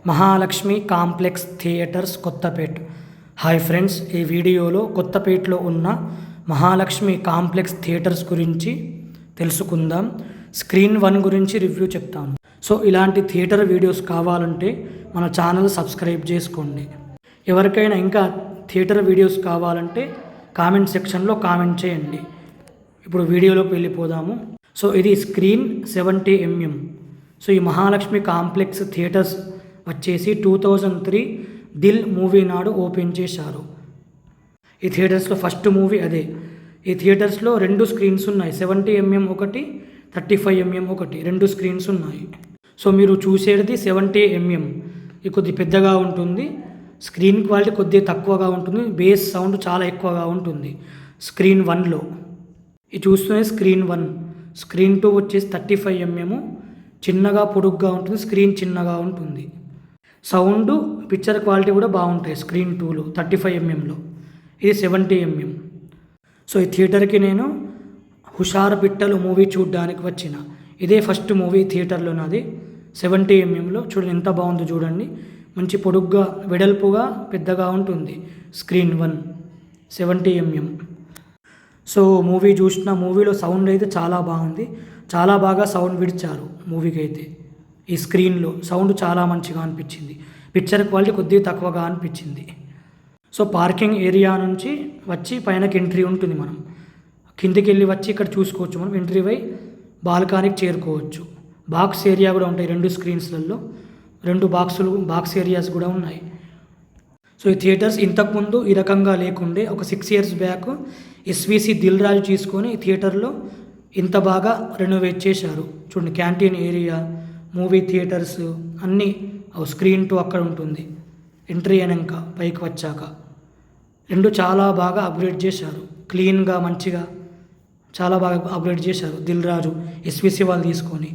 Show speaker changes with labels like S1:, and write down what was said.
S1: Mahalakshmi complex theatres Kothapet. Hi friends, ఈ వీడియోలో కొత్తపేట్లో ఉన్న మహాలక్ష్మి కాంప్లెక్స్ థియేటర్స్ గురించి తెలుసుకుందాం. స్క్రీన్ 1 గురించి రివ్యూ చెప్తాను. సో ఇలాంటి థియేటర్ వీడియోస్ కావాలంటే మన ఛానల్ సబ్స్క్రైబ్ చేసుకోండి. ఎవరికైనా ఇంకా థియేటర్ వీడియోస్ కావాలంటే కామెంట్ సెక్షన్లో కామెంట్ చేయండి. ఇప్పుడు వీడియోలోకి వెళ్ళిపోదాము. సో ఇది స్క్రీన్ 70mm. సో ఈ మహాలక్ష్మి కాంప్లెక్స్ థియేటర్స్ వచ్చేసి 2003 దిల్ మూవీ నాడు ఓపెన్ చేశారు. ఈ థియేటర్స్లో ఫస్ట్ మూవీ అదే. ఈ థియేటర్స్లో 2 స్క్రీన్స్ ఉన్నాయి, 70mm ఒకటి, 35mm ఒకటి, 2 స్క్రీన్స్ ఉన్నాయి. సో మీరు చూసేది 70mm. ఇది కొద్ది పెద్దగా ఉంటుంది, స్క్రీన్ క్వాలిటీ కొద్దిగా తక్కువగా ఉంటుంది, బేస్ సౌండ్ చాలా ఎక్కువగా ఉంటుంది స్క్రీన్ 1లో. ఇది చూస్తూనే స్క్రీన్ 1. స్క్రీన్ 2 వచ్చేసి 35mm, చిన్నగా పొడుగ్గా ఉంటుంది, స్క్రీన్ చిన్నగా ఉంటుంది. సౌండ్ పిక్చర్ క్వాలిటీ కూడా బాగుంటాయి స్క్రీన్ 2లో, 35mmలో. ఇది 70mm. సో ఈ థియేటర్కి నేను హుషారు పిట్టలు మూవీ చూడడానికి వచ్చిన. ఇదే ఫస్ట్ మూవీ థియేటర్లో నాది, 70mmలో. చూడండి ఎంత బాగుందో చూడండి, మంచి పొడుగ్గా వెడల్పుగా పెద్దగా ఉంటుంది స్క్రీన్ 1, 70mm. సో మూవీ చూసిన మూవీలో సౌండ్ అయితే చాలా బాగుంది, చాలా బాగా సౌండ్ విడిచారు మూవీకి అయితే. ఈ స్క్రీన్లో సౌండ్ చాలా మంచిగా అనిపించింది, పిక్చర్ క్వాలిటీ కొద్దిగా తక్కువగా అనిపించింది. సో పార్కింగ్ ఏరియా నుంచి వచ్చి పైనకి ఎంట్రీ ఉంటుంది, మనం కిందికి వెళ్ళి వచ్చి ఇక్కడ చూసుకోవచ్చు. మనం ఎంట్రీ అయి బాల్కనీకి చేరుకోవచ్చు. బాక్స్ ఏరియా కూడా ఉంటాయి 2 స్క్రీన్స్లలో, 2 బాక్స్ ఏరియాస్ కూడా ఉన్నాయి. సో ఈ థియేటర్స్ ఇంతకుముందు ఈ రకంగా లేకుండే. ఒక 6 years back SVC Dil Raju తీసుకొని ఈ థియేటర్లో ఇంత బాగా రెనోవేట్ చేశారు. చూడండి, క్యాంటీన్ ఏరియా, మూవీ థియేటర్స్ అన్నీ. స్క్రీన్ 2 అక్కడ ఉంటుంది ఎంట్రీ అయినాక పైకి వచ్చాక. 2 చాలా బాగా అప్గ్రేడ్ చేశారు, క్లీన్గా మంచిగా చాలా బాగా అప్గ్రేడ్ చేశారు దిల్ రాజు ఎస్విసి వాళ్ళు తీసుకొని.